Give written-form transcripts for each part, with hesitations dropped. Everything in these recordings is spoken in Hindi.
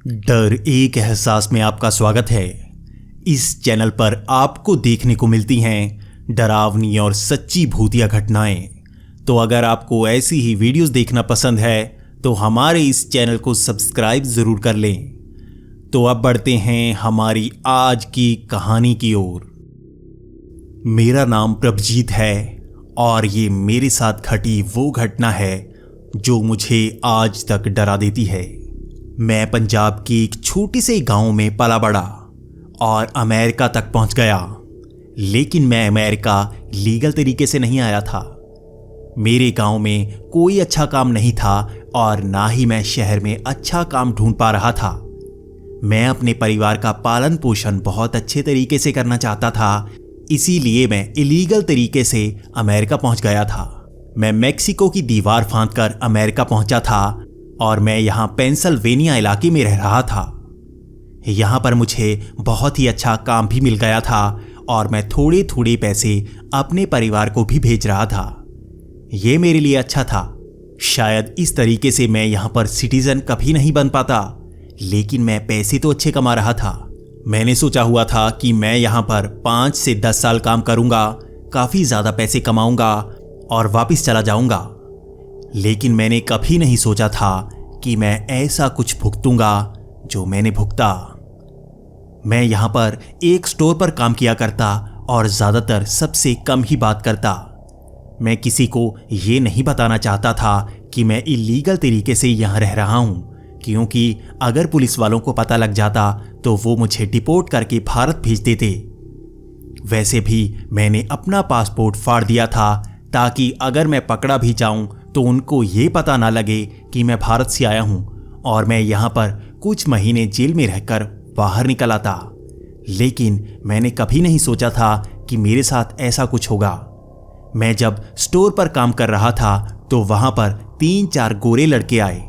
डर एक एहसास में आपका स्वागत है। इस चैनल पर आपको देखने को मिलती हैं डरावनी और सच्ची भूतिया घटनाएं। तो अगर आपको ऐसी ही वीडियोस देखना पसंद है तो हमारे इस चैनल को सब्सक्राइब ज़रूर कर लें। तो अब बढ़ते हैं हमारी आज की कहानी की ओर। मेरा नाम प्रभजीत है और ये मेरे साथ घटी वो घटना है जो मुझे आज तक डरा देती है। मैं पंजाब की एक छोटी से गांव में पला बड़ा और अमेरिका तक पहुंच गया, लेकिन मैं अमेरिका लीगल तरीके से नहीं आया था। मेरे गांव में कोई अच्छा काम नहीं था और ना ही मैं शहर में अच्छा काम ढूंढ पा रहा था। मैं अपने परिवार का पालन पोषण बहुत अच्छे तरीके से करना चाहता था, इसीलिए मैं इलीगल तरीके से अमेरिका पहुंच गया था। मैं मेक्सिको की दीवार फांदकर अमेरिका पहुंचा था और मैं यहाँ पेंसिल्वेनिया इलाके में रह रहा था। यहाँ पर मुझे बहुत ही अच्छा काम भी मिल गया था और मैं थोड़े थोड़े पैसे अपने परिवार को भी भेज रहा था। ये मेरे लिए अच्छा था। शायद इस तरीके से मैं यहाँ पर सिटीजन कभी नहीं बन पाता, लेकिन मैं पैसे तो अच्छे कमा रहा था। मैंने सोचा हुआ था कि मैं यहाँ पर 5 से 10 साल काम करूँगा, काफ़ी ज़्यादा पैसे कमाऊँगा और वापस चला जाऊँगा। लेकिन मैंने कभी नहीं सोचा था कि मैं ऐसा कुछ भुगतूंगा जो मैंने भुगता। मैं यहाँ पर एक स्टोर पर काम किया करता और ज़्यादातर सबसे कम ही बात करता। मैं किसी को ये नहीं बताना चाहता था कि मैं इलीगल तरीके से यहाँ रह रहा हूँ, क्योंकि अगर पुलिस वालों को पता लग जाता तो वो मुझे डिपोर्ट करके भारत भेज देते। वैसे भी मैंने अपना पासपोर्ट फाड़ दिया था ताकि अगर मैं पकड़ा भी जाऊं तो उनको ये पता ना लगे कि मैं भारत से आया हूं और मैं यहाँ पर कुछ महीने जेल में रहकर बाहर निकल आता। लेकिन मैंने कभी नहीं सोचा था कि मेरे साथ ऐसा कुछ होगा। मैं जब स्टोर पर काम कर रहा था तो वहाँ पर 3-4 गोरे लड़के आए।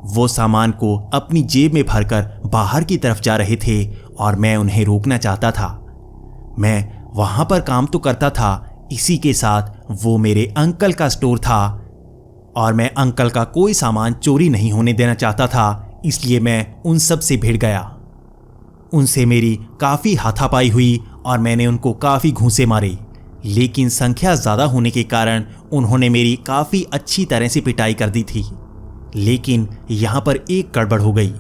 वो सामान को अपनी जेब में भरकर बाहर की तरफ जा रहे थे और मैं उन्हें रोकना चाहता था। मैं वहाँ पर काम तो करता था, इसी के साथ वो मेरे अंकल का स्टोर था और मैं अंकल का कोई सामान चोरी नहीं होने देना चाहता था, इसलिए मैं उन सब से भिड़ गया। उनसे मेरी काफ़ी हाथापाई हुई और मैंने उनको काफ़ी घूंसे मारे, लेकिन संख्या ज़्यादा होने के कारण उन्होंने मेरी काफ़ी अच्छी तरह से पिटाई कर दी थी। लेकिन यहाँ पर एक गड़बड़ हो गई।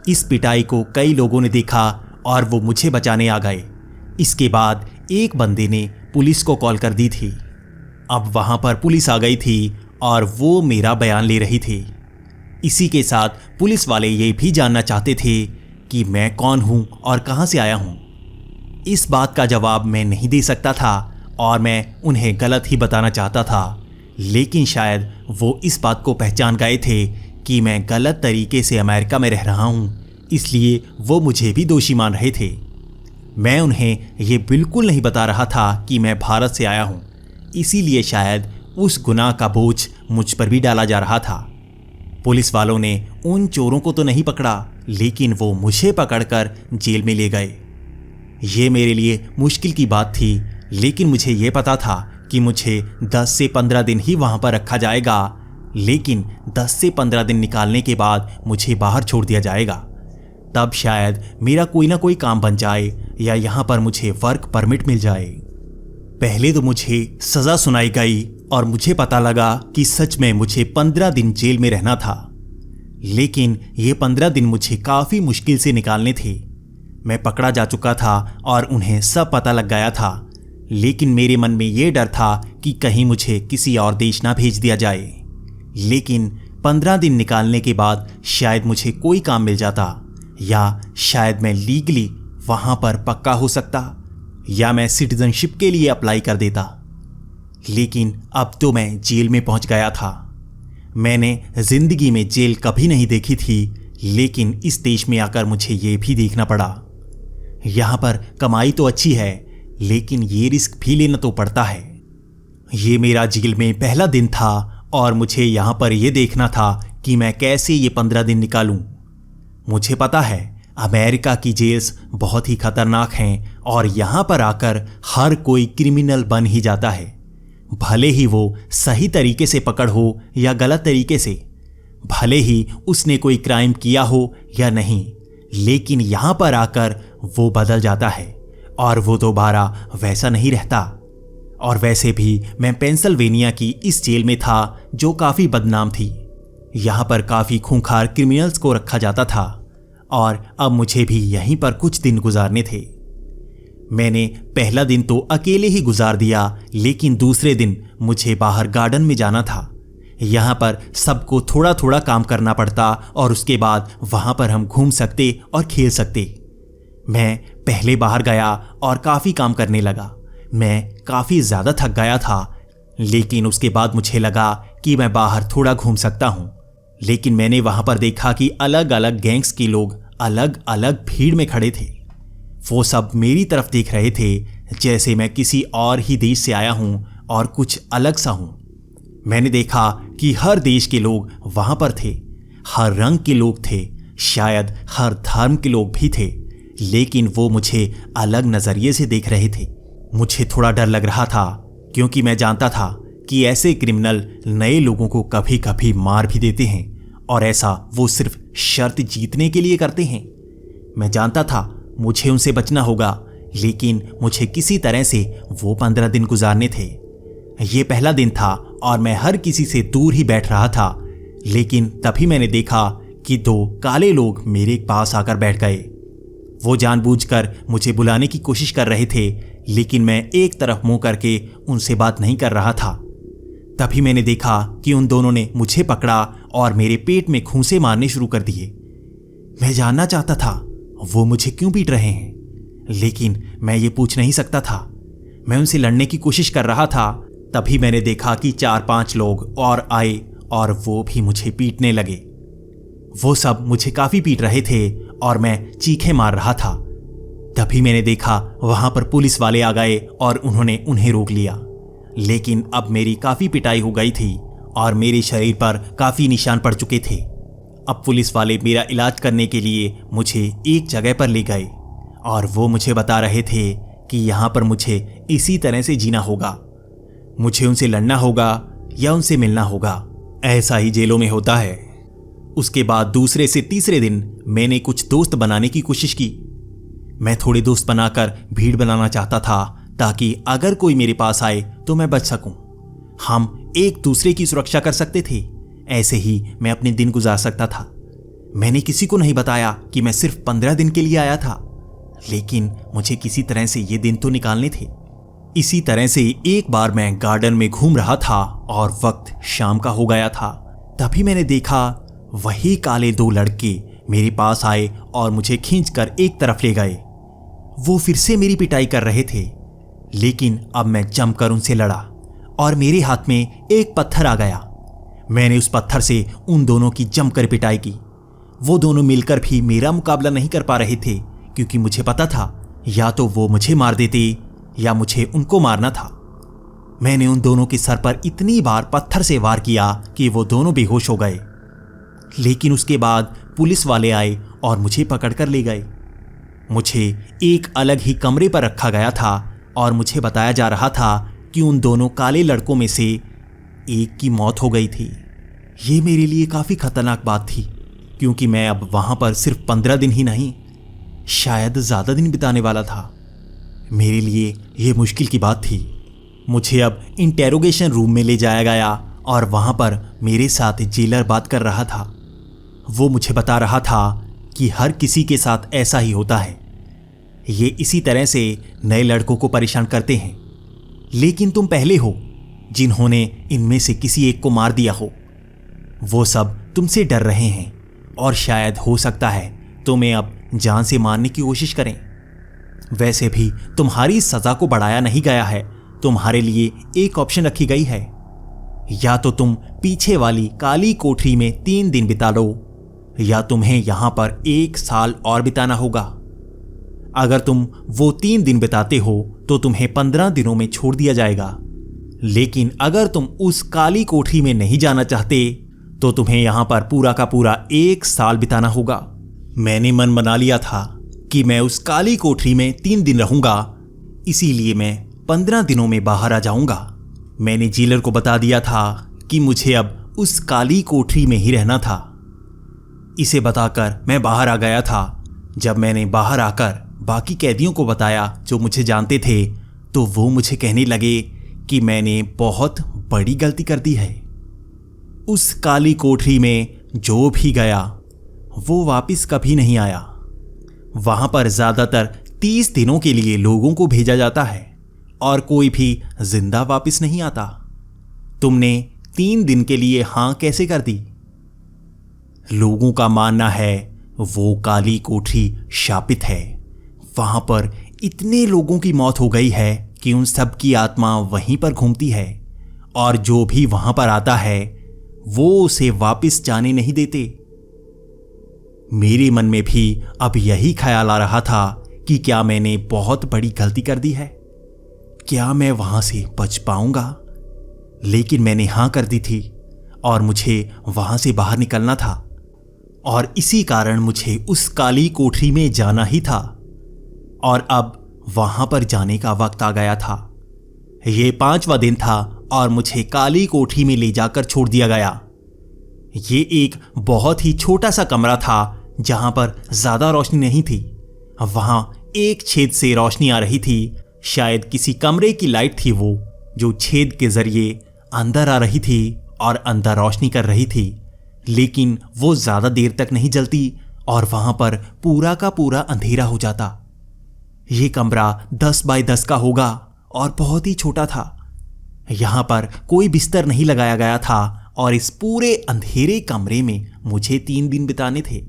इस पिटाई को कई लोगों ने देखा और वो मुझे बचाने आ गए। इसके बाद एक बंदे ने पुलिस को कॉल कर दी थी। अब वहाँ पर पुलिस आ गई थी और वो मेरा बयान ले रही थी। इसी के साथ पुलिस वाले ये भी जानना चाहते थे कि मैं कौन हूँ और कहाँ से आया हूँ। इस बात का जवाब मैं नहीं दे सकता था और मैं उन्हें गलत ही बताना चाहता था, लेकिन शायद वो इस बात को पहचान गए थे कि मैं गलत तरीके से अमेरिका में रह रहा हूँ, इसलिए वो मुझे भी दोषी मान रहे थे। मैं उन्हें ये बिल्कुल नहीं बता रहा था कि मैं भारत से आया हूँ, इसीलिए शायद उस गुनाह का बोझ मुझ पर भी डाला जा रहा था। पुलिस वालों ने उन चोरों को तो नहीं पकड़ा, लेकिन वो मुझे पकड़कर जेल में ले गए। ये मेरे लिए मुश्किल की बात थी, लेकिन मुझे ये पता था कि मुझे 10 से 15 दिन ही वहाँ पर रखा जाएगा, लेकिन 10 से 15 दिन निकालने के बाद मुझे बाहर छोड़ दिया जाएगा। तब शायद मेरा कोई ना कोई काम बन जाए या यहाँ पर मुझे वर्क परमिट मिल जाए। पहले तो मुझे सज़ा सुनाई गई और मुझे पता लगा कि सच में मुझे 15 दिन जेल में रहना था, लेकिन ये 15 दिन मुझे काफ़ी मुश्किल से निकालने थे। मैं पकड़ा जा चुका था और उन्हें सब पता लग गया था, लेकिन मेरे मन में ये डर था कि कहीं मुझे किसी और देश ना भेज दिया जाए। लेकिन 15 दिन निकालने के बाद शायद मुझे कोई काम मिल जाता, या शायद मैं लीगली वहाँ पर पक्का हो सकता, या मैं सिटीजनशिप के लिए अप्लाई कर देता। लेकिन अब तो मैं जेल में पहुँच गया था। मैंने ज़िंदगी में जेल कभी नहीं देखी थी, लेकिन इस देश में आकर मुझे ये भी देखना पड़ा। यहाँ पर कमाई तो अच्छी है, लेकिन ये रिस्क भी लेना तो पड़ता है। ये मेरा जेल में पहला दिन था और मुझे यहाँ पर ये देखना था कि मैं कैसे ये 15 दिन निकालूं। मुझे पता है अमेरिका की जेल्स बहुत ही खतरनाक हैं और यहाँ पर आकर हर कोई क्रिमिनल बन ही जाता है, भले ही वो सही तरीके से पकड़ हो या गलत तरीके से। भले ही उसने कोई क्राइम किया हो या नहीं, लेकिन यहां पर आकर वो बदल जाता है और वो दोबारा वैसा नहीं रहता। और वैसे भी मैं पेंसिल्वेनिया की इस जेल में था जो काफी बदनाम थी। यहां पर काफी खूंखार क्रिमिनल्स को रखा जाता था और अब मुझे भी यहीं पर कुछ दिन गुजारने थे। मैंने पहला दिन तो अकेले ही गुजार दिया, लेकिन दूसरे दिन मुझे बाहर गार्डन में जाना था। यहाँ पर सबको थोड़ा थोड़ा काम करना पड़ता और उसके बाद वहाँ पर हम घूम सकते और खेल सकते। मैं पहले बाहर गया और काफ़ी काम करने लगा। मैं काफ़ी ज़्यादा थक गया था, लेकिन उसके बाद मुझे लगा कि मैं बाहर थोड़ा घूम सकता हूँ। लेकिन मैंने वहाँ पर देखा कि अलग अलग गैंग्स के लोग अलग अलग भीड़ में खड़े थे। वो सब मेरी तरफ देख रहे थे जैसे मैं किसी और ही देश से आया हूँ और कुछ अलग सा हूँ। मैंने देखा कि हर देश के लोग वहाँ पर थे, हर रंग के लोग थे, शायद हर धर्म के लोग भी थे, लेकिन वो मुझे अलग नज़रिए से देख रहे थे। मुझे थोड़ा डर लग रहा था क्योंकि मैं जानता था कि ऐसे क्रिमिनल नए लोगों को कभी कभी मार भी देते हैं और ऐसा वो सिर्फ शर्त जीतने के लिए करते हैं। मैं जानता था मुझे उनसे बचना होगा, लेकिन मुझे किसी तरह से वो 15 दिन गुजारने थे। ये पहला दिन था और मैं हर किसी से दूर ही बैठ रहा था, लेकिन तभी मैंने देखा कि 2 काले लोग मेरे पास आकर बैठ गए। वो जानबूझकर मुझे बुलाने की कोशिश कर रहे थे, लेकिन मैं एक तरफ मुंह करके उनसे बात नहीं कर रहा था। तभी मैंने देखा कि उन दोनों ने मुझे पकड़ा और मेरे पेट में घूंसे मारने शुरू कर दिए। मैं जानना चाहता था वो मुझे क्यों पीट रहे हैं, लेकिन मैं ये पूछ नहीं सकता था। मैं उनसे लड़ने की कोशिश कर रहा था। तभी मैंने देखा कि 4-5 लोग और आए और वो भी मुझे पीटने लगे। वो सब मुझे काफी पीट रहे थे और मैं चीखें मार रहा था। तभी मैंने देखा वहां पर पुलिस वाले आ गए और उन्होंने उन्हें रोक लिया। लेकिन अब मेरी काफी पिटाई हो गई थी और मेरे शरीर पर काफी निशान पड़ चुके थे। अब पुलिस वाले मेरा इलाज करने के लिए मुझे एक जगह पर ले गए और वो मुझे बता रहे थे कि यहाँ पर मुझे इसी तरह से जीना होगा। मुझे उनसे लड़ना होगा या उनसे मिलना होगा। ऐसा ही जेलों में होता है। उसके बाद दूसरे से तीसरे दिन मैंने कुछ दोस्त बनाने की कोशिश की। मैं थोड़े दोस्त बनाकर भीड़ बनाना चाहता था ताकि अगर कोई मेरे पास आए तो मैं बच सकूं। हम एक दूसरे की सुरक्षा कर सकते थे। ऐसे ही मैं अपने दिन गुजार सकता था। मैंने किसी को नहीं बताया कि मैं सिर्फ 15 दिन के लिए आया था, लेकिन मुझे किसी तरह से ये दिन तो निकालने थे। इसी तरह से एक बार मैं गार्डन में घूम रहा था और वक्त शाम का हो गया था। तभी मैंने देखा वही काले 2 लड़के मेरे पास आए और मुझे खींचकर एक तरफ ले गए। वो फिर से मेरी पिटाई कर रहे थे, लेकिन अब मैं जमकर उनसे लड़ा और मेरे हाथ में एक पत्थर आ गया। मैंने उस पत्थर से उन दोनों की जमकर पिटाई की। वो दोनों मिलकर भी मेरा मुकाबला नहीं कर पा रहे थे, क्योंकि मुझे पता था या तो वो मुझे मार देते या मुझे उनको मारना था। मैंने उन दोनों के सर पर इतनी बार पत्थर से वार किया कि वो दोनों बेहोश हो गए। लेकिन उसके बाद पुलिस वाले आए और मुझे पकड़कर ले गए। मुझे एक अलग ही कमरे पर रखा गया था और मुझे बताया जा रहा था कि उन दोनों काले लड़कों में से एक की मौत हो गई थी। ये मेरे लिए काफ़ी खतरनाक बात थी, क्योंकि मैं अब वहाँ पर सिर्फ 15 दिन ही नहीं, शायद ज़्यादा दिन बिताने वाला था। मेरे लिए ये मुश्किल की बात थी। मुझे अब इंटेरोगेशन रूम में ले जाया गया और वहाँ पर मेरे साथ जेलर बात कर रहा था। वो मुझे बता रहा था कि हर किसी के साथ ऐसा ही होता है। ये इसी तरह से नए लड़कों को परेशान करते हैं, लेकिन तुम पहले हो जिन्होंने इनमें से किसी एक को मार दिया हो। वो सब तुमसे डर रहे हैं और शायद हो सकता है तुम्हें अब जान से मारने की कोशिश करें। वैसे भी तुम्हारी सजा को बढ़ाया नहीं गया है। तुम्हारे लिए एक ऑप्शन रखी गई है, या तो तुम पीछे वाली काली कोठरी में 3 दिन बिता लो, या तुम्हें यहां पर 1 साल और बिताना होगा। अगर तुम वो 3 दिन बिताते हो तो तुम्हें 15 दिनों में छोड़ दिया जाएगा, लेकिन अगर तुम उस काली कोठरी में नहीं जाना चाहते तो तुम्हें यहां पर पूरा का पूरा 1 साल बिताना होगा। मैंने मन बना लिया था कि मैं उस काली कोठरी में 3 दिन रहूंगा, इसीलिए मैं 15 दिनों में बाहर आ जाऊंगा। मैंने जेलर को बता दिया था कि मुझे अब उस काली कोठरी में ही रहना था। इसे बताकर मैं बाहर आ गया था। जब मैंने बाहर आकर बाकी कैदियों को बताया जो मुझे जानते थे, तो वो मुझे कहने लगे कि मैंने बहुत बड़ी गलती कर दी है। उस काली कोठरी में जो भी गया वो वापस कभी नहीं आया। वहां पर ज्यादातर 30 दिनों के लिए लोगों को भेजा जाता है और कोई भी जिंदा वापस नहीं आता। तुमने 3 दिन के लिए हां कैसे कर दी? लोगों का मानना है वो काली कोठरी शापित है। वहां पर इतने लोगों की मौत हो गई है कि उन सब की आत्मा वहीं पर घूमती है और जो भी वहां पर आता है वो उसे वापस जाने नहीं देते। मेरे मन में भी अब यही ख्याल आ रहा था कि क्या मैंने बहुत बड़ी गलती कर दी है? क्या मैं वहां से बच पाऊंगा? लेकिन मैंने हां कर दी थी और मुझे वहां से बाहर निकलना था और इसी कारण मुझे उस काली कोठरी में जाना ही था और अब वहां पर जाने का वक्त आ गया था। यह 5वां दिन था और मुझे काली कोठरी में ले जाकर छोड़ दिया गया। ये एक बहुत ही छोटा सा कमरा था जहां पर ज्यादा रोशनी नहीं थी। वहां एक छेद से रोशनी आ रही थी। शायद किसी कमरे की लाइट थी वो, जो छेद के जरिए अंदर आ रही थी और अंदर रोशनी कर रही थी, लेकिन वो ज्यादा देर तक नहीं जलती और वहां पर पूरा का पूरा अंधेरा हो जाता। ये कमरा 10 बाय 10 का होगा और बहुत ही छोटा था। यहां पर कोई बिस्तर नहीं लगाया गया था और इस पूरे अंधेरे कमरे में मुझे 3 दिन बिताने थे।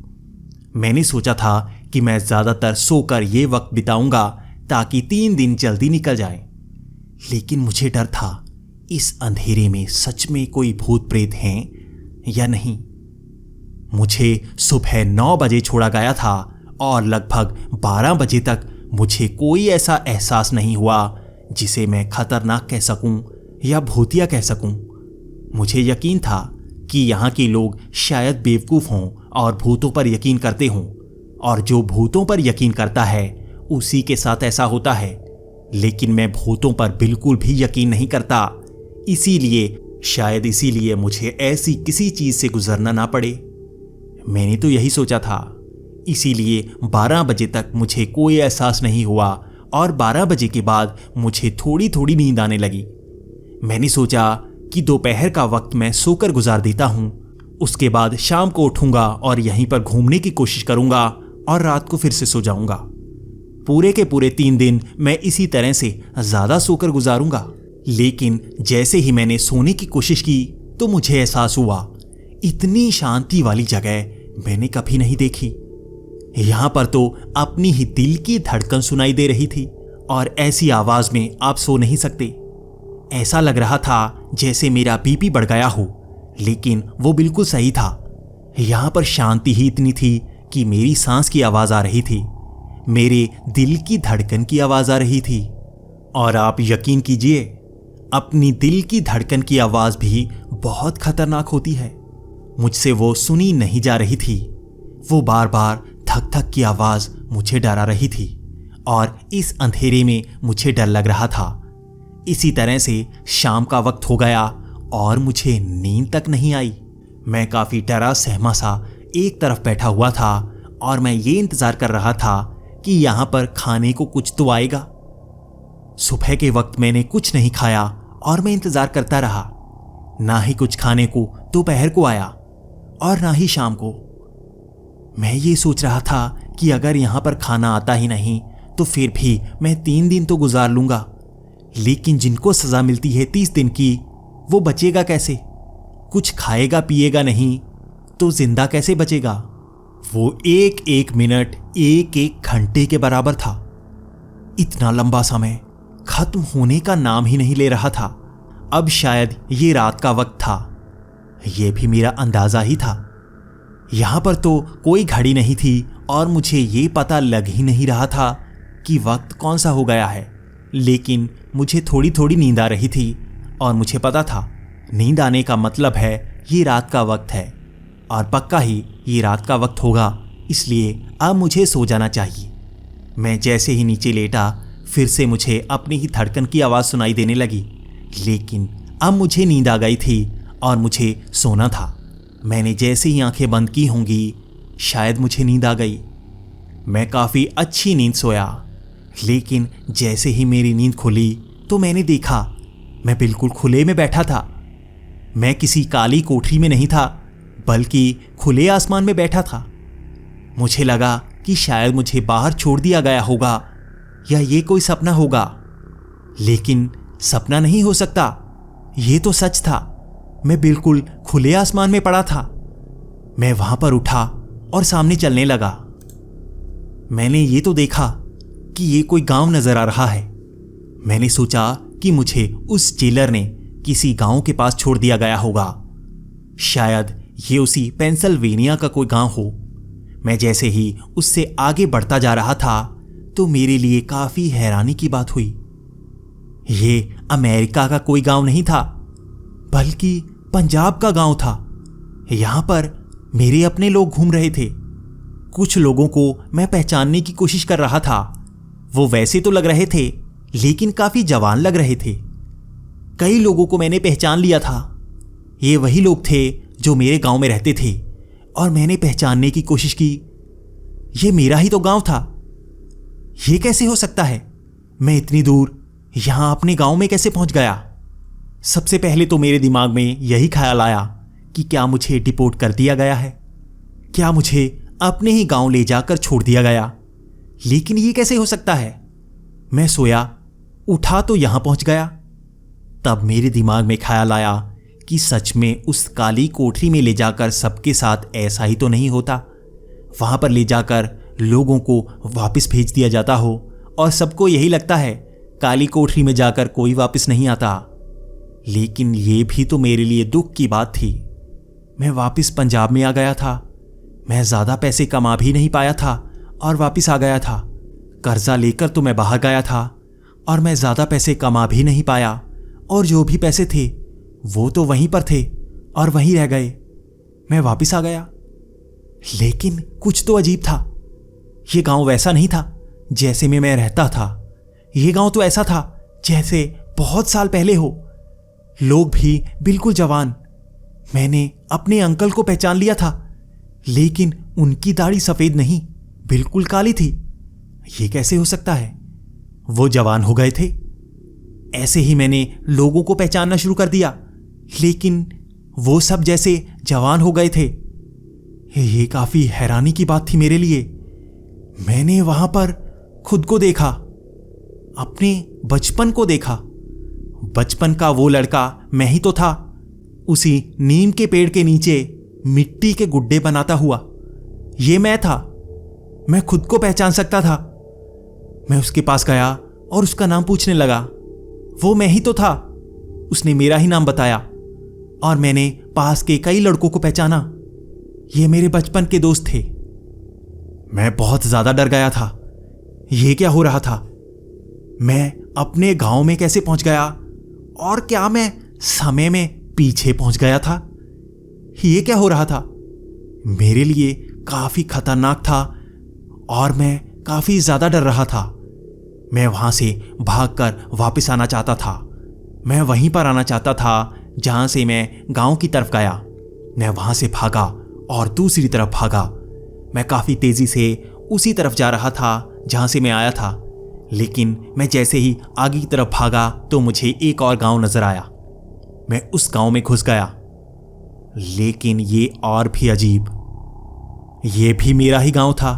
मैंने सोचा था कि मैं ज्यादातर सोकर ये वक्त बिताऊंगा ताकि 3 दिन जल्दी निकल जाए, लेकिन मुझे डर था इस अंधेरे में सच में कोई भूत प्रेत हैं या नहीं। मुझे सुबह 9 बजे छोड़ा गया था और लगभग 12 बजे तक मुझे कोई ऐसा एहसास नहीं हुआ जिसे मैं खतरनाक कह सकूं या भूतिया कह सकूं। मुझे यकीन था कि यहाँ के लोग शायद बेवकूफ़ हों और भूतों पर यकीन करते हों, और जो भूतों पर यकीन करता है उसी के साथ ऐसा होता है। लेकिन मैं भूतों पर बिल्कुल भी यकीन नहीं करता, इसीलिए मुझे ऐसी किसी चीज़ से गुजरना ना पड़े। मैंने तो यही सोचा था। इसीलिए 12 बजे तक मुझे कोई एहसास नहीं हुआ और 12 बजे के बाद मुझे थोड़ी थोड़ी नींद आने लगी। मैंने सोचा कि दोपहर का वक्त मैं सोकर गुजार देता हूं, उसके बाद शाम को उठूंगा और यहीं पर घूमने की कोशिश करूंगा और रात को फिर से सो जाऊंगा। पूरे के पूरे 3 दिन मैं इसी तरह से ज्यादा सोकर गुजारूंगा। लेकिन जैसे ही मैंने सोने की कोशिश की तो मुझे एहसास हुआ इतनी शांति वाली जगह मैंने कभी नहीं देखी। यहां पर तो अपनी ही दिल की धड़कन सुनाई दे रही थी और ऐसी आवाज में आप सो नहीं सकते। ऐसा लग रहा था जैसे मेरा बीपी बढ़ गया हो, लेकिन वो बिल्कुल सही था। यहां पर शांति ही इतनी थी कि मेरी सांस की आवाज आ रही थी, मेरे दिल की धड़कन की आवाज आ रही थी। और आप यकीन कीजिए, अपनी दिल की धड़कन की आवाज भी बहुत खतरनाक होती है। मुझसे वो सुनी नहीं जा रही थी। वो बार बार धक धक की आवाज मुझे डरा रही थी और इस अंधेरे में मुझे डर लग रहा था। इसी तरह से शाम का वक्त हो गया और मुझे नींद तक नहीं आई। मैं काफी डरा सहमा सा एक तरफ बैठा हुआ था और मैं ये इंतजार कर रहा था कि यहां पर खाने को कुछ तो आएगा। सुबह के वक्त मैंने कुछ नहीं खाया और मैं इंतजार करता रहा। ना ही कुछ खाने को दोपहर को आया और ना ही शाम को। मैं ये सोच रहा था कि अगर यहां पर खाना आता ही नहीं तो फिर भी मैं 3 दिन तो गुजार लूंगा, लेकिन जिनको सजा मिलती है 30 दिन की, वो बचेगा कैसे? कुछ खाएगा पिएगा नहीं तो जिंदा कैसे बचेगा? वो एक एक मिनट एक एक घंटे के बराबर था। इतना लंबा समय खत्म होने का नाम ही नहीं ले रहा था। अब शायद ये रात का वक्त था, यह भी मेरा अंदाजा ही था। यहां पर तो कोई घड़ी नहीं थी और मुझे ये पता लग ही नहीं रहा था कि वक्त कौन सा हो गया है, लेकिन मुझे थोड़ी थोड़ी नींद आ रही थी और मुझे पता था नींद आने का मतलब है ये रात का वक्त है और पक्का ही ये रात का वक्त होगा, इसलिए अब मुझे सो जाना चाहिए। मैं जैसे ही नीचे लेटा फिर से मुझे अपनी ही धड़कन की आवाज़ सुनाई देने लगी, लेकिन अब मुझे नींद आ गई थी और मुझे सोना था। मैंने जैसे ही आंखें बंद की होंगी शायद मुझे नींद आ गई। मैं काफ़ी अच्छी नींद सोया, लेकिन जैसे ही मेरी नींद खुली तो मैंने देखा मैं बिल्कुल खुले में बैठा था। मैं किसी काली कोठरी में नहीं था, बल्कि खुले आसमान में बैठा था। मुझे लगा कि शायद मुझे बाहर छोड़ दिया गया होगा या ये कोई सपना होगा, लेकिन सपना नहीं हो सकता, ये तो सच था। मैं बिल्कुल खुले आसमान में पड़ा था। मैं वहां पर उठा और सामने चलने लगा। मैंने ये तो देखा कि ये कोई गांव नजर आ रहा है। मैंने सोचा कि मुझे उस जेलर ने किसी गांव के पास छोड़ दिया गया होगा। शायद ये उसी पेंसिल्वेनिया का कोई गांव हो। मैं जैसे ही उससे आगे बढ़ता जा रहा था तो मेरे लिए काफी हैरानी की बात हुई। ये अमेरिका का कोई गांव नहीं था, बल्कि पंजाब का गांव था। यहां पर मेरे अपने लोग घूम रहे थे। कुछ लोगों को मैं पहचानने की कोशिश कर रहा था। वो वैसे तो लग रहे थे, लेकिन काफी जवान लग रहे थे। कई लोगों को मैंने पहचान लिया था। ये वही लोग थे जो मेरे गांव में रहते थे, और मैंने पहचानने की कोशिश की। ये मेरा ही तो गांव था। ये कैसे हो सकता है? मैं इतनी दूर यहां अपने गांव में कैसे पहुंच गया? सबसे पहले तो मेरे दिमाग में यही ख्याल आया कि क्या मुझे डिपोर्ट कर दिया गया है? क्या मुझे अपने ही गांव ले जाकर छोड़ दिया गया? लेकिन ये कैसे हो सकता है? मैं सोया, उठा तो यहां पहुंच गया। तब मेरे दिमाग में ख्याल आया कि सच में उस काली कोठरी में ले जाकर सबके साथ ऐसा ही तो नहीं होता। वहां पर ले जाकर लोगों को वापस भेज दिया जाता हो, और सबको यही लगता है काली कोठरी में जाकर कोई वापस नहीं आता। लेकिन ये भी तो मेरे लिए दुख की बात थी। मैं वापस पंजाब में आ गया था। मैं ज़्यादा पैसे कमा भी नहीं पाया था और वापस आ गया था। कर्जा लेकर तो मैं बाहर गया था और मैं ज़्यादा पैसे कमा भी नहीं पाया, और जो भी पैसे थे वो तो वहीं पर थे और वहीं रह गए। मैं वापस आ गया, लेकिन कुछ तो अजीब था। ये गांव वैसा नहीं था जैसे में मैं रहता था। ये गांव तो ऐसा था जैसे बहुत साल पहले हो। लोग भी बिल्कुल जवान। मैंने अपने अंकल को पहचान लिया था, लेकिन उनकी दाढ़ी सफेद नहीं, बिल्कुल काली थी। ये कैसे हो सकता है? वो जवान हो गए थे। ऐसे ही मैंने लोगों को पहचानना शुरू कर दिया, लेकिन वो सब जैसे जवान हो गए थे। ये काफी हैरानी की बात थी मेरे लिए। मैंने वहां पर खुद को देखा, अपने बचपन को देखा। बचपन का वो लड़का मैं ही तो था, उसी नीम के पेड़ के नीचे मिट्टी के गुड्डे बनाता हुआ। ये मैं था। मैं खुद को पहचान सकता था। मैं उसके पास गया और उसका नाम पूछने लगा। वो मैं ही तो था। उसने मेरा ही नाम बताया और मैंने पास के कई लड़कों को पहचाना। ये मेरे बचपन के दोस्त थे। मैं बहुत ज्यादा डर गया था। ये क्या हो रहा था? मैं अपने गांव में कैसे पहुंच गया? और क्या मैं समय में पीछे पहुंच गया था? ये क्या हो रहा था? मेरे लिए काफी खतरनाक था और मैं काफी ज्यादा डर रहा था। मैं वहां से भागकर वापस आना चाहता था। मैं वहीं पर आना चाहता था जहां से मैं गांव की तरफ गया। मैं वहां से भागा और दूसरी तरफ भागा। मैं काफी तेजी से उसी तरफ जा रहा था जहां से मैं आया था, लेकिन मैं जैसे ही आगे की तरफ भागा तो मुझे एक और गांव नजर आया। मैं उस गांव में घुस गया, लेकिन ये और भी अजीब। ये भी मेरा ही गांव था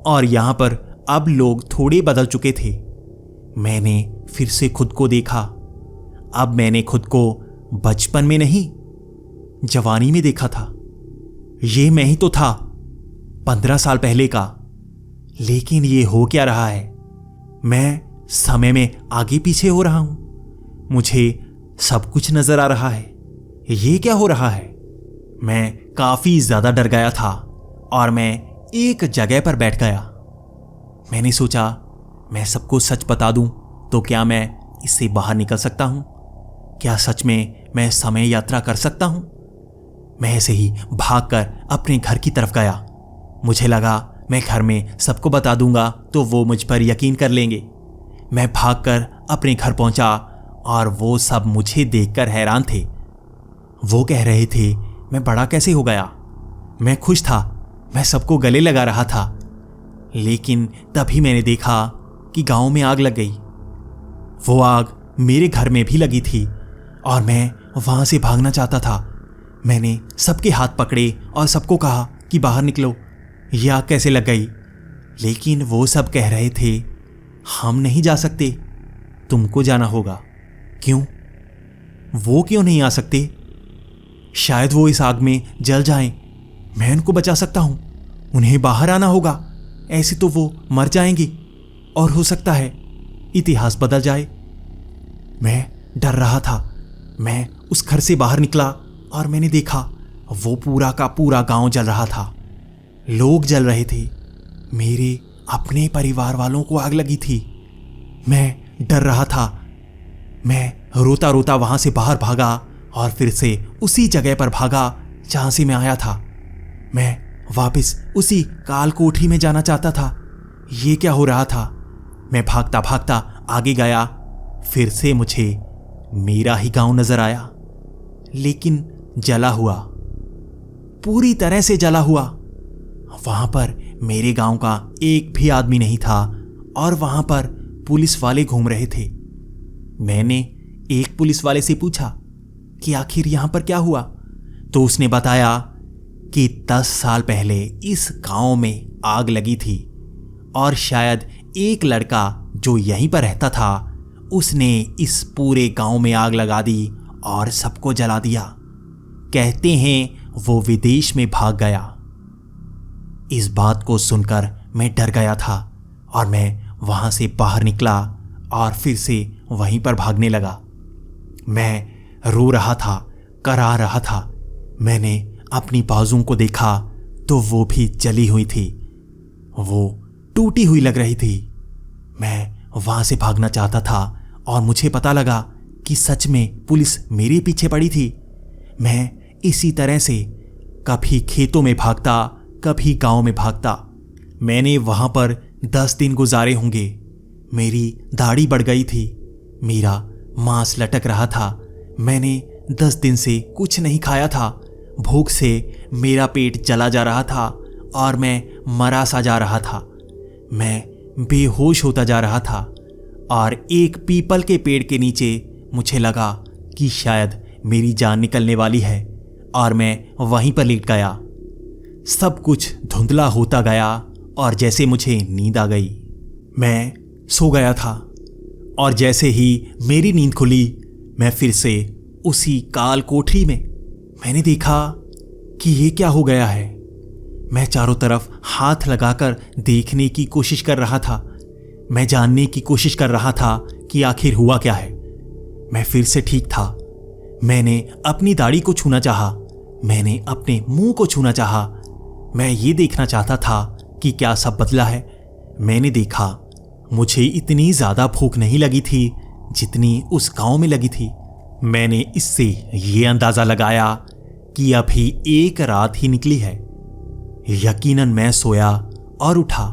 और यहां पर अब लोग थोड़े बदल चुके थे। मैंने फिर से खुद को देखा। अब मैंने खुद को बचपन में नहीं, जवानी में देखा था। ये मैं ही तो था 15 साल पहले का। लेकिन ये हो क्या रहा है? मैं समय में आगे पीछे हो रहा हूं। मुझे सब कुछ नजर आ रहा है। ये क्या हो रहा है? मैं काफी ज्यादा डर गया था और मैं एक जगह पर बैठ गया। मैंने सोचा मैं सबको सच बता दूं तो क्या मैं इससे बाहर निकल सकता हूं? क्या सच में मैं समय यात्रा कर सकता हूं? मैं ऐसे ही भागकर अपने घर की तरफ गया। मुझे लगा मैं घर में सबको बता दूंगा तो वो मुझ पर यकीन कर लेंगे। मैं भागकर अपने घर पहुंचा और वो सब मुझे देखकर हैरान थे। वो कह रहे थे मैं बड़ा कैसे हो गया। मैं खुश था, मैं सबको गले लगा रहा था। लेकिन तभी मैंने देखा कि गांव में आग लग गई। वो आग मेरे घर में भी लगी थी और मैं वहां से भागना चाहता था। मैंने सबके हाथ पकड़े और सबको कहा कि बाहर निकलो, ये आग कैसे लग गई। लेकिन वो सब कह रहे थे हम नहीं जा सकते, तुमको जाना होगा। क्यों? वो क्यों नहीं आ सकते? शायद वो इस आग में जल जाएं, मैं उनको बचा सकता हूं। उन्हें बाहर आना होगा, ऐसे तो वो मर जाएंगे और हो सकता है इतिहास बदल जाए। मैं डर रहा था। मैं उस घर से बाहर निकला और मैंने देखा वो पूरा का पूरा गांव जल रहा था। लोग जल रहे थे। मेरे अपने परिवार वालों को आग लगी थी। मैं डर रहा था। मैं रोता रोता वहां से बाहर भागा और फिर से उसी जगह पर भागा जहां से मैं आया था। मैं वापस उसी काल कोठरी में जाना चाहता था। ये क्या हो रहा था? मैं भागता भागता आगे गया। फिर से मुझे मेरा ही गांव नजर आया, लेकिन जला हुआ, पूरी तरह से जला हुआ। वहां पर मेरे गांव का एक भी आदमी नहीं था और वहां पर पुलिस वाले घूम रहे थे। मैंने एक पुलिस वाले से पूछा कि आखिर यहां पर क्या हुआ, तो उसने बताया कि 10 साल पहले इस गांव में आग लगी थी और शायद एक लड़का जो यहीं पर रहता था उसने इस पूरे गांव में आग लगा दी और सबको जला दिया। कहते हैं वो विदेश में भाग गया। इस बात को सुनकर मैं डर गया था और मैं वहां से बाहर निकला और फिर से वहीं पर भागने लगा। मैं रो रहा था, करा रहा था। मैंने अपनी बाजुओं को देखा तो वो भी जली हुई थी, वो टूटी हुई लग रही थी। मैं वहां से भागना चाहता था और मुझे पता लगा कि सच में पुलिस मेरे पीछे पड़ी थी। मैं इसी तरह से कभी खेतों में भागता, कभी गांव में भागता। मैंने वहां पर 10 दिन गुजारे होंगे। मेरी दाढ़ी बढ़ गई थी, मेरा मांस लटक रहा था। मैंने 10 दिन से कुछ नहीं खाया था। भूख से मेरा पेट जला जा रहा था और मैं मरा सा जा रहा था। मैं बेहोश होता जा रहा था और एक पीपल के पेड़ के नीचे मुझे लगा कि शायद मेरी जान निकलने वाली है और मैं वहीं पर लेट गया। सब कुछ धुंधला होता गया और जैसे मुझे नींद आ गई। मैं सो गया था और जैसे ही मेरी नींद खुली मैं फिर से उसी काल कोठरी में। मैंने देखा कि ये क्या हो गया है। मैं चारों तरफ हाथ लगाकर देखने की कोशिश कर रहा था। मैं जानने की कोशिश कर रहा था कि आखिर हुआ क्या है। मैं फिर से ठीक था। मैंने अपनी दाढ़ी को छूना चाहा, मैंने अपने मुंह को छूना चाहा। मैं ये देखना चाहता था कि क्या सब बदला है। मैंने देखा मुझे इतनी ज्यादा भूख नहीं लगी थी जितनी उस गांव में लगी थी। मैंने इससे ये अंदाजा लगाया कि अभी एक रात ही निकली है। यकीनन मैं सोया और उठा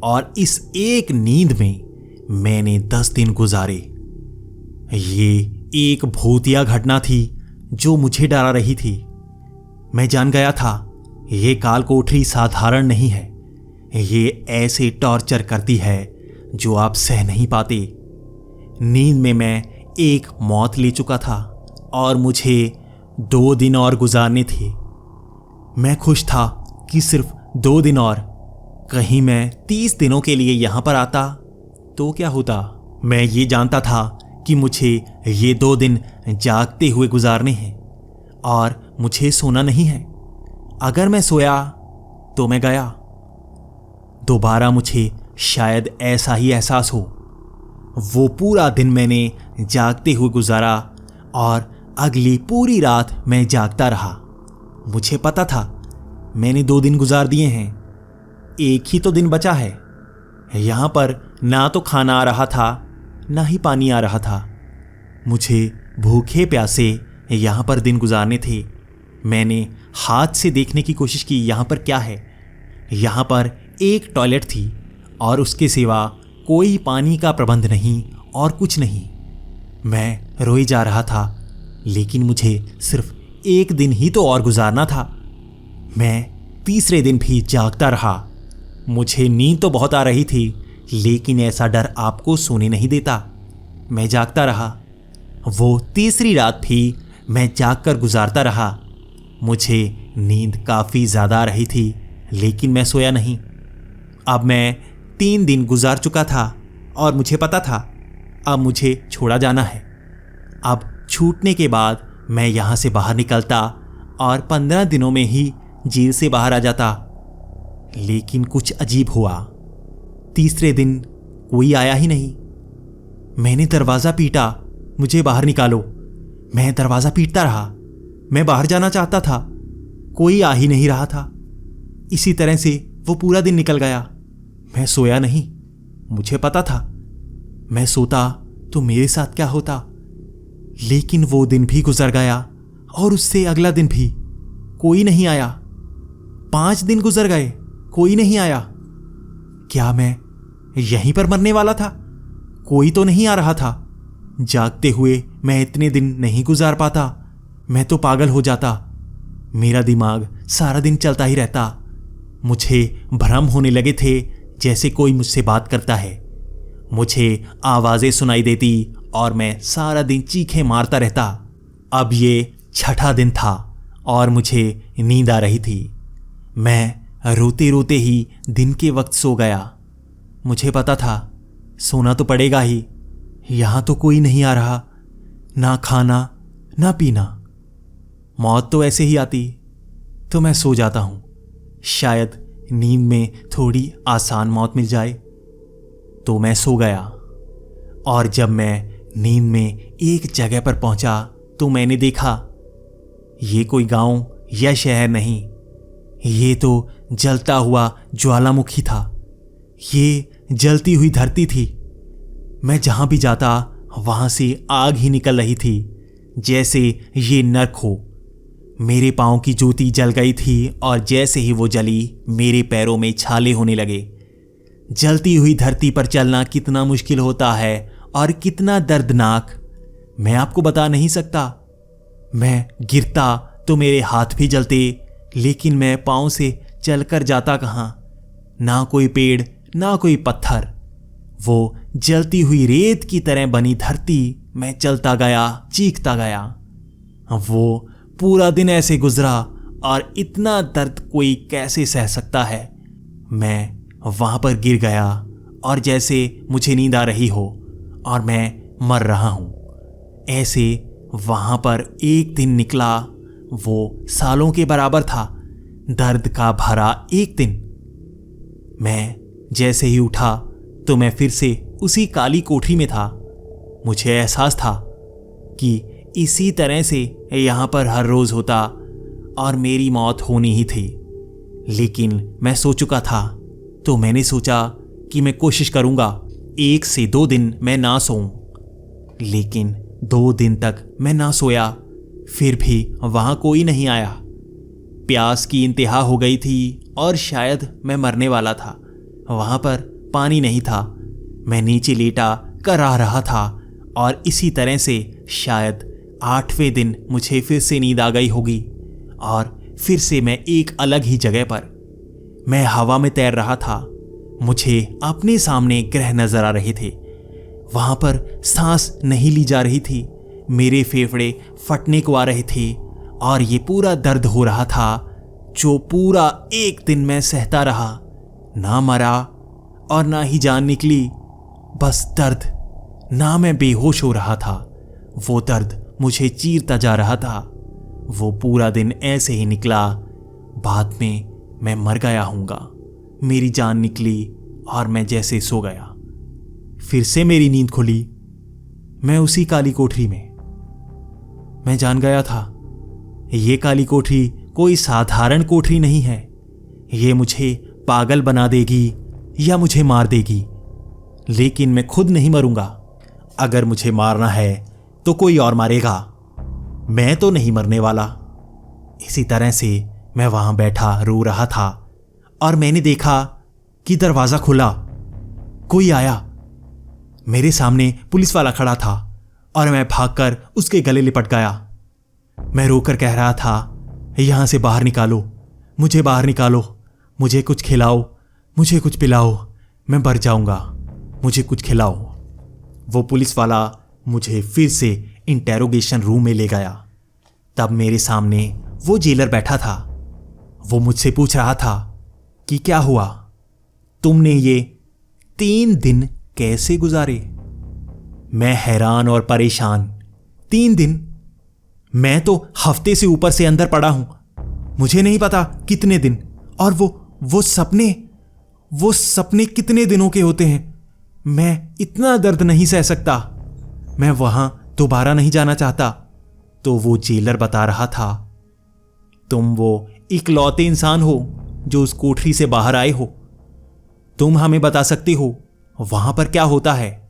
और इस एक नींद में मैंने 10 दिन गुजारे। ये एक भूतिया घटना थी जो मुझे डरा रही थी। मैं जान गया था ये काल कोठरी साधारण नहीं है। ये ऐसे टॉर्चर करती है जो आप सह नहीं पाते। नींद में मैं एक मौत ले चुका था और मुझे 2 दिन और गुजारने थे। मैं खुश था कि सिर्फ 2 दिन और। कहीं मैं 30 दिनों के लिए यहां पर आता तो क्या होता। मैं ये जानता था कि मुझे ये 2 दिन जागते हुए गुजारने हैं और मुझे सोना नहीं है। अगर मैं सोया तो मैं गया। दोबारा मुझे शायद ऐसा ही एहसास हो। वो पूरा दिन मैंने जागते हुए गुजारा और अगली पूरी रात मैं जागता रहा। मुझे पता था मैंने 2 दिन गुजार दिए हैं, एक ही तो दिन बचा है। यहां पर ना तो खाना आ रहा था ना ही पानी आ रहा था। मुझे भूखे प्यासे यहां पर दिन गुजारने थे। मैंने हाथ से देखने की कोशिश की यहां पर क्या है। यहां पर एक टॉयलेट थी और उसके सिवा कोई पानी का प्रबंध नहीं और कुछ नहीं। मैं रोए जा रहा था, लेकिन मुझे सिर्फ एक दिन ही तो और गुजारना था। मैं तीसरे दिन भी जागता रहा। मुझे नींद तो बहुत आ रही थी, लेकिन ऐसा डर आपको सोने नहीं देता। मैं जागता रहा। वो तीसरी रात भी मैं जागकर गुजारता रहा। मुझे नींद काफ़ी ज़्यादा आ रही थी, लेकिन मैं सोया नहीं। अब मैं 3 दिन गुजार चुका था और मुझे पता था अब मुझे छोड़ा जाना है। अब छूटने के बाद मैं यहाँ से बाहर निकलता और 15 दिनों में ही जेल से बाहर आ जाता। लेकिन कुछ अजीब हुआ। तीसरे दिन कोई आया ही नहीं। मैंने दरवाज़ा पीटा, मुझे बाहर निकालो। मैं दरवाज़ा पीटता रहा। मैं बाहर जाना चाहता था, कोई आ ही नहीं रहा था। इसी तरह से वो पूरा दिन निकल गया। मैं सोया नहीं। मुझे पता था मैं सोता तो मेरे साथ क्या होता। लेकिन वो दिन भी गुजर गया और उससे अगला दिन भी। कोई नहीं आया। 5 दिन गुजर गए, कोई नहीं आया। क्या मैं यहीं पर मरने वाला था? कोई तो नहीं आ रहा था। जागते हुए मैं इतने दिन नहीं गुजार पाता। मैं तो पागल हो जाता। मेरा दिमाग सारा दिन चलता ही रहता। मुझे भ्रम होने लगे थे, जैसे कोई मुझसे बात करता है। मुझे आवाज़ें सुनाई देती और मैं सारा दिन चीखें मारता रहता। अब ये 6ठा दिन था और मुझे नींद आ रही थी। मैं रोते रोते ही दिन के वक्त सो गया। मुझे पता था सोना तो पड़ेगा ही। यहाँ तो कोई नहीं आ रहा, ना खाना ना पीना। मौत तो ऐसे ही आती, तो मैं सो जाता हूँ। शायद नींद में थोड़ी आसान मौत मिल जाए। तो मैं सो गया और जब मैं नींद में एक जगह पर पहुंचा तो मैंने देखा ये कोई गांव या शहर नहीं, ये तो जलता हुआ ज्वालामुखी था। ये जलती हुई धरती थी। मैं जहां भी जाता वहां से आग ही निकल रही थी, जैसे ये नर्क हो। मेरे पांव की ज्योति जल गई थी और जैसे ही वो जली मेरे पैरों में छाले होने लगे। जलती हुई धरती पर चलना कितना मुश्किल होता है और कितना दर्दनाक, मैं आपको बता नहीं सकता। मैं गिरता तो मेरे हाथ भी जलते, लेकिन मैं पांव से चलकर जाता कहाँ। ना कोई पेड़ ना कोई पत्थर, वो जलती हुई रेत की तरह बनी धरती। मैं चलता गया, चीखता गया। वो पूरा दिन ऐसे गुजरा और इतना दर्द कोई कैसे सह सकता है। मैं वहां पर गिर गया और जैसे मुझे नींद आ रही हो और मैं मर रहा हूं, ऐसे वहां पर एक दिन निकला। वो सालों के बराबर था, दर्द का भरा एक दिन। मैं जैसे ही उठा तो मैं फिर से उसी काली कोठरी में था। मुझे एहसास था कि इसी तरह से यहाँ पर हर रोज होता और मेरी मौत होनी ही थी। लेकिन मैं सो चुका था, तो मैंने सोचा कि मैं कोशिश करूँगा 1 से 2 दिन मैं ना सोऊं। लेकिन 2 दिन तक मैं ना सोया, फिर भी वहाँ कोई नहीं आया। प्यास की इंतहा हो गई थी और शायद मैं मरने वाला था। वहाँ पर पानी नहीं था। मैं नीचे लेटा कराह रहा था और इसी तरह से शायद 8वें दिन मुझे फिर से नींद आ गई होगी और फिर से मैं एक अलग ही जगह पर, मैं हवा में तैर रहा था। मुझे अपने सामने ग्रह नजर आ रहे थे। वहां पर सांस नहीं ली जा रही थी। मेरे फेफड़े फटने को आ रहे थे और ये पूरा दर्द हो रहा था जो पूरा एक दिन मैं सहता रहा। ना मरा और ना ही जान निकली, बस दर्द। ना मैं बेहोश हो रहा था, वो दर्द मुझे चीरता जा रहा था। वो पूरा दिन ऐसे ही निकला। बाद में मैं मर गया हूँगा। मेरी जान निकली और मैं जैसे सो गया। फिर से मेरी नींद खुली। मैं उसी काली कोठरी में। मैं जान गया था ये काली कोठरी कोई साधारण कोठरी नहीं है। ये मुझे पागल बना देगी या मुझे मार देगी, लेकिन मैं खुद नहीं मरूंगा। अगर मुझे मारना है तो कोई और मारेगा, मैं तो नहीं मरने वाला। इसी तरह से मैं वहां बैठा रो रहा था और मैंने देखा कि दरवाजा खुला। कोई आया। मेरे सामने पुलिस वाला खड़ा था और मैं भागकर उसके गले लिपट गया। मैं रोकर कह रहा था, यहां से बाहर निकालो, मुझे बाहर निकालो, मुझे कुछ खिलाओ, मुझे कुछ पिलाओ, मैं मर जाऊंगा, मुझे कुछ खिलाओ। वो पुलिस वाला मुझे फिर से इंटेरोगेशन रूम में ले गया। तब मेरे सामने वो जेलर बैठा था। वो मुझसे पूछ रहा था कि क्या हुआ, तुमने ये 3 दिन कैसे गुजारे? मैं हैरान और परेशान। 3 दिन? मैं तो हफ्ते से ऊपर से अंदर पड़ा हूं, मुझे नहीं पता कितने दिन। और वो सपने कितने दिनों के होते हैं? मैं इतना दर्द नहीं सह सकता, मैं वहां दोबारा नहीं जाना चाहता। तो वो जेलर बता रहा था, तुम वो इकलौते इंसान हो जो उस कोठरी से बाहर आए हो। तुम हमें बता सकते हो वहां पर क्या होता है?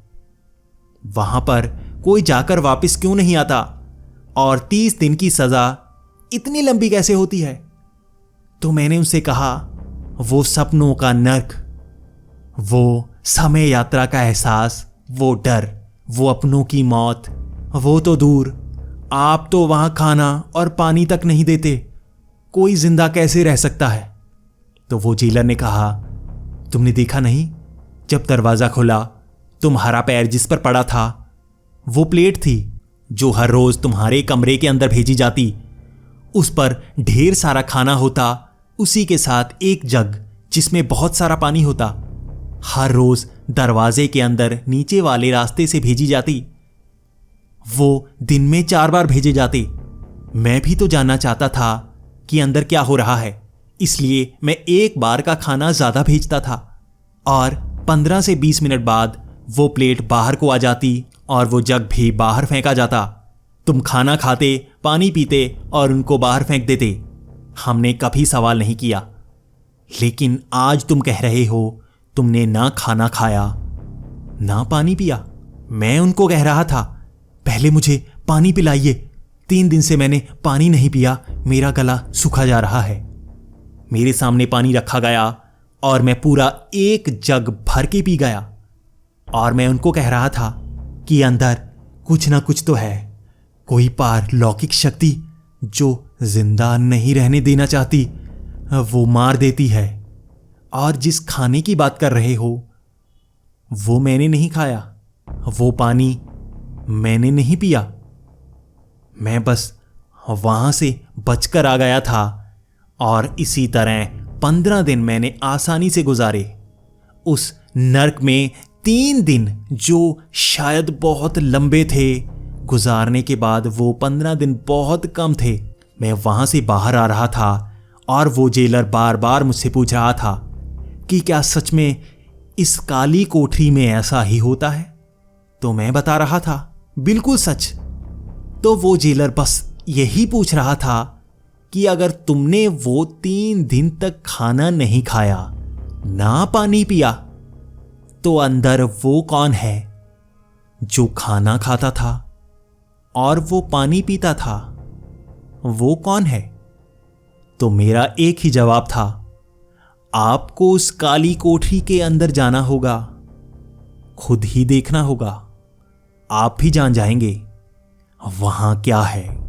वहां पर कोई जाकर वापस क्यों नहीं आता? और 30 दिन की सजा इतनी लंबी कैसे होती है? तो मैंने उनसे कहा, वो सपनों का नर्क, वो समय यात्रा का एहसास, वो डर, वो अपनों की मौत, वो तो दूर। आप तो वहां खाना और पानी तक नहीं देते, कोई जिंदा कैसे रह सकता है? तो वो जेलर ने कहा, तुमने देखा नहीं, जब दरवाजा खुला तुम्हारा पैर जिस पर पड़ा था वो प्लेट थी जो हर रोज तुम्हारे कमरे के अंदर भेजी जाती। उस पर ढेर सारा खाना होता, उसी के साथ एक जग जिसमें बहुत सारा पानी होता। हर रोज दरवाजे के अंदर नीचे वाले रास्ते से भेजी जाती। वो दिन में 4 बार भेजे जाते। मैं भी तो जानना चाहता था कि अंदर क्या हो रहा है, इसलिए मैं एक बार का खाना ज्यादा भेजता था। और 15 से 20 मिनट बाद वो प्लेट बाहर को आ जाती और वो जग भी बाहर फेंका जाता। तुम खाना खाते, पानी पीते और उनको बाहर फेंक देते। हमने कभी सवाल नहीं किया। लेकिन आज तुम कह रहे हो तुमने ना खाना खाया ना पानी पिया। मैं उनको कह रहा था, पहले मुझे पानी पिलाइए, 3 दिन से मैंने पानी नहीं पिया, मेरा गला सूखा जा रहा है। मेरे सामने पानी रखा गया और मैं पूरा एक जग भर के पी गया। और मैं उनको कह रहा था कि अंदर कुछ ना कुछ तो है, कोई पारलौकिक शक्ति जो जिंदा नहीं रहने देना चाहती, वो मार देती है। और जिस खाने की बात कर रहे हो वो मैंने नहीं खाया, वो पानी मैंने नहीं पिया। मैं बस वहां से बचकर आ गया था। और इसी तरह 15 दिन मैंने आसानी से गुजारे। उस नर्क में 3 दिन जो शायद बहुत लंबे थे, गुजारने के बाद वो 15 दिन बहुत कम थे। मैं वहां से बाहर आ रहा था और वो जेलर बार बार मुझसे पूछ रहा था कि क्या सच में इस काली कोठरी में ऐसा ही होता है? तो मैं बता रहा था, बिल्कुल सच। तो वो जेलर बस यही पूछ रहा था कि अगर तुमने वो 3 दिन तक खाना नहीं खाया ना पानी पिया, तो अंदर वो कौन है जो खाना खाता था और वो पानी पीता था? वो कौन है? तो मेरा एक ही जवाब था, आपको उस काली कोठरी के अंदर जाना होगा, खुद ही देखना होगा, आप भी जान जाएंगे वहां क्या है।